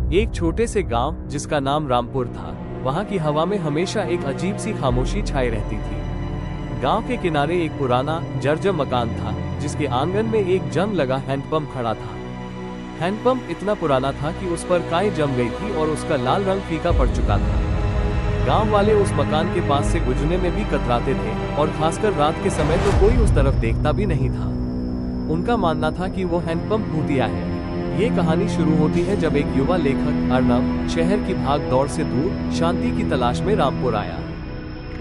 एक छोटे से गांव जिसका नाम रामपुर था, वहां की हवा में हमेशा एक अजीब सी खामोशी छाई रहती थी। गांव के किनारे एक पुराना जर्जर मकान था, जिसके आंगन में एक जंग लगा हैंडपंप खड़ा था। हैंडपंप इतना पुराना था कि उस पर काई जम गई थी और उसका लाल रंग फीका पड़ चुका था। गांव वाले उस मकान के पास से गुजरने में भी कतराते थे, और खासकर रात के समय तो कोई उस तरफ देखता भी नहीं था। उनका मानना था कि वो हैंडपंप भूतिया है। ये कहानी शुरू होती है जब एक युवा लेखक अर्नब शहर की भाग दौड़ से दूर शांति की तलाश में रामपुर आया।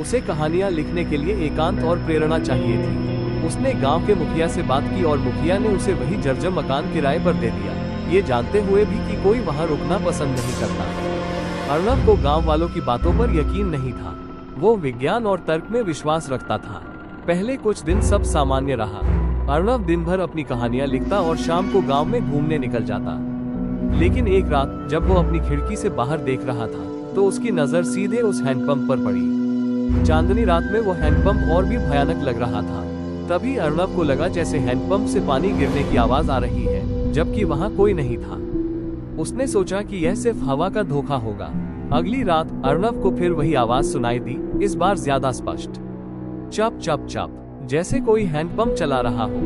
उसे कहानियां लिखने के लिए एकांत और प्रेरणा चाहिए थी। उसने गांव के मुखिया से बात की और मुखिया ने उसे वही जर्जर मकान किराए पर दे दिया, ये जानते हुए भी कि कोई वहां रुकना पसंद नहीं करता। अर्नब को गांव वालों की बातों पर यकीन नहीं था। वो विज्ञान और तर्क में विश्वास रखता था। पहले कुछ दिन सब सामान्य रहा। अर्नब दिन भर अपनी कहानियां लिखता और शाम को गांव में घूमने निकल जाता। लेकिन एक रात जब वो अपनी खिड़की से बाहर देख रहा था, तो उसकी नजर सीधे उस हैंडपंप पर पड़ी। चांदनी रात में वो हैंडपंप और भी भयानक लग रहा था। तभी अर्नब को लगा जैसे हैंडपंप से पानी गिरने की आवाज आ रही है, जबकि वहाँ कोई नहीं था। उसने सोचा कि यह सिर्फ हवा का धोखा होगा। अगली रात अर्नब को फिर वही आवाज सुनाई दी, इस बार ज्यादा स्पष्ट, चप चप चप, जैसे कोई हैंडपंप चला रहा हो।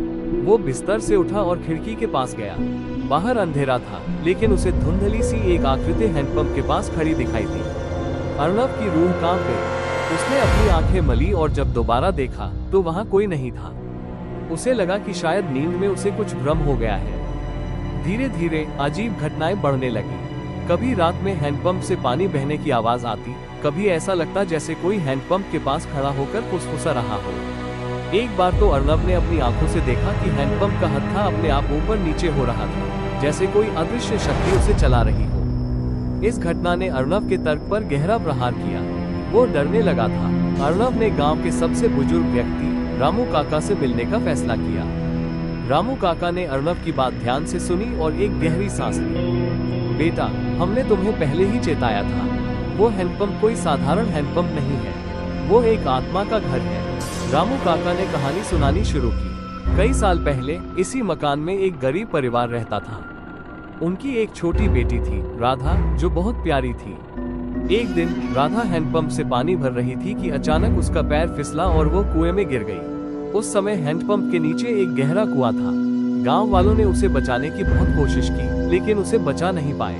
वो बिस्तर से उठा और खिड़की के पास गया। बाहर अंधेरा था, लेकिन उसे धुंधली सी एक आकृति हैंडपंप के पास खड़ी दिखाई दी। अर्नब की रूह कांप गई। उसने अपनी आंखें मली और जब दोबारा देखा तो वहाँ कोई नहीं था। उसे लगा कि शायद नींद में उसे कुछ भ्रम हो गया है। धीरे धीरे अजीब घटनाएं बढ़ने लगी। कभी रात में हैंडपंप से पानी बहने की आवाज आती, कभी ऐसा लगता जैसे कोई हैंडपंप के पास खड़ा होकर फुसफुसा रहा हो। एक बार तो अर्नब ने अपनी आंखों से देखा कि हैंडपंप का हत्था अपने आप ऊपर नीचे हो रहा था, जैसे कोई अदृश्य शक्ति उसे चला रही हो। इस घटना ने अर्नब के तर्क पर गहरा प्रहार किया। वो डरने लगा था। अर्नब ने गांव के सबसे बुजुर्ग व्यक्ति रामू काका से मिलने का फैसला किया। रामू काका ने अर्नब की बात ध्यान से सुनी और एक गहरी सांस ली। बेटा, हमने तुम्हें पहले ही चेताया था। वो हैंडपंप कोई साधारण हैंडपंप नहीं है, वो एक आत्मा का घर है। रामू काका ने कहानी सुनानी शुरू की। कई साल पहले इसी मकान में एक गरीब परिवार रहता था। उनकी एक छोटी बेटी थी, राधा, जो बहुत प्यारी थी। एक दिन राधा हैंडपंप से पानी भर रही थी कि अचानक उसका पैर फिसला और वो कुएं में गिर गई। उस समय हैंडपंप के नीचे एक गहरा कुआं था। गांव वालों ने उसे बचाने की बहुत कोशिश की, लेकिन उसे बचा नहीं पाए।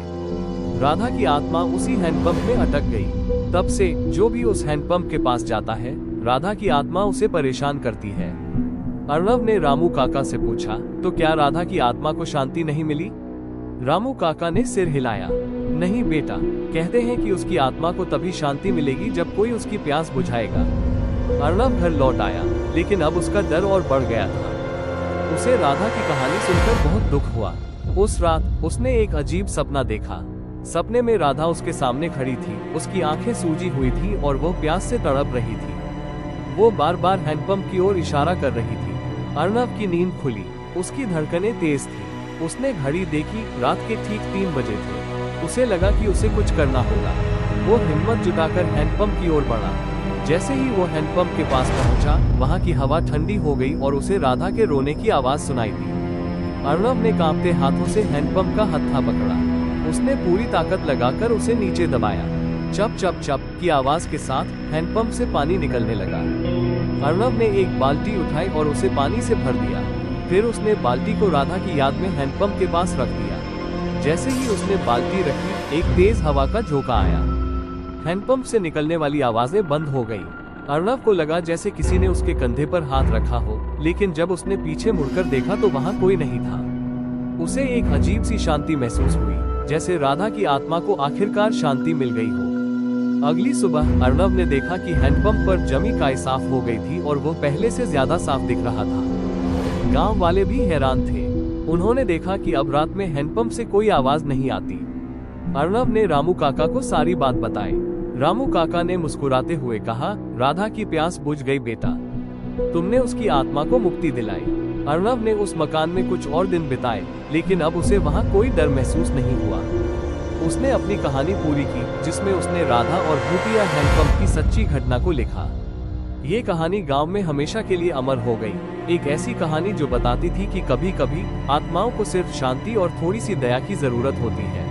राधा की आत्मा उसी हैंडपंप में अटक गई। तब से जो भी उस हैंडपंप के पास जाता है, राधा की आत्मा उसे परेशान करती है। अर्नब ने रामू काका से पूछा, तो क्या राधा की आत्मा को शांति नहीं मिली? रामू काका ने सिर हिलाया। नहीं बेटा, कहते हैं कि उसकी आत्मा को तभी शांति मिलेगी जब कोई उसकी प्यास बुझाएगा। अर्नब घर लौट आया, लेकिन अब उसका डर और बढ़ गया था। उसे राधा की कहानी सुनकर बहुत दुख हुआ। उस रात उसने एक अजीब सपना देखा। सपने में राधा उसके सामने खड़ी थी, उसकी आंखें सूजी हुई थी और वो प्यास से तड़प रही थी। वो बार बार हैंडपंप की ओर इशारा कर रही थी। अर्नब की नींद खुली, उसकी धड़कनें तेज थी। उसने घड़ी देखी, रात के ठीक 3 बजे थे। उसे लगा कि उसे कुछ करना होगा। वो हिम्मत जुटाकर हैंडपंप की ओर बढ़ा। जैसे ही वो हैंडपंप के पास पहुंचा, वहां की हवा ठंडी हो गई और उसे राधा के रोने की आवाज सुनाई दी। अर्नब ने कांपते हाथों से हैंडपंप का हत्था पकड़ा। उसने पूरी ताकत लगाकर उसे नीचे दबाया। चप चप चप की आवाज के साथ हैंडपंप से पानी निकलने लगा। अर्नब ने एक बाल्टी उठाई और उसे पानी से भर दिया। फिर उसने बाल्टी को राधा की याद में हैंडपंप के पास रख दिया। जैसे ही उसने बाल्टी रखी, एक तेज हवा का झोंका आया। हैंडपंप से निकलने वाली आवाजें बंद हो गई। अर्नब को लगा जैसे किसी ने उसके कंधे पर हाथ रखा हो, लेकिन जब उसने पीछे मुड़कर देखा तो वहाँ कोई नहीं था। उसे एक अजीब सी शांति महसूस हुई, जैसे राधा की आत्मा को आखिरकार शांति मिल गई हो। अगली सुबह अर्नब ने देखा कि हैंडपंप पर जमी काई साफ हो गई थी और वो पहले से ज्यादा साफ दिख रहा था। गांव वाले भी हैरान थे। उन्होंने देखा कि अब रात में हैंडपंप से कोई आवाज नहीं आती। अर्नब ने रामू काका को सारी बात बताई। रामू काका ने मुस्कुराते हुए कहा, राधा की प्यास बुझ गई बेटा, तुमने उसकी आत्मा को मुक्ति दिलाई। अर्नब ने उस मकान में कुछ और दिन बिताए, लेकिन अब उसे वहाँ कोई डर महसूस नहीं हुआ। उसने अपनी कहानी पूरी की, जिसमें उसने राधा और भूतिया हैंडपंप की सच्ची घटना को लिखा। ये कहानी गांव में हमेशा के लिए अमर हो गई। एक ऐसी कहानी जो बताती थी कि कभी कभी आत्माओं को सिर्फ शांति और थोड़ी सी दया की जरूरत होती है।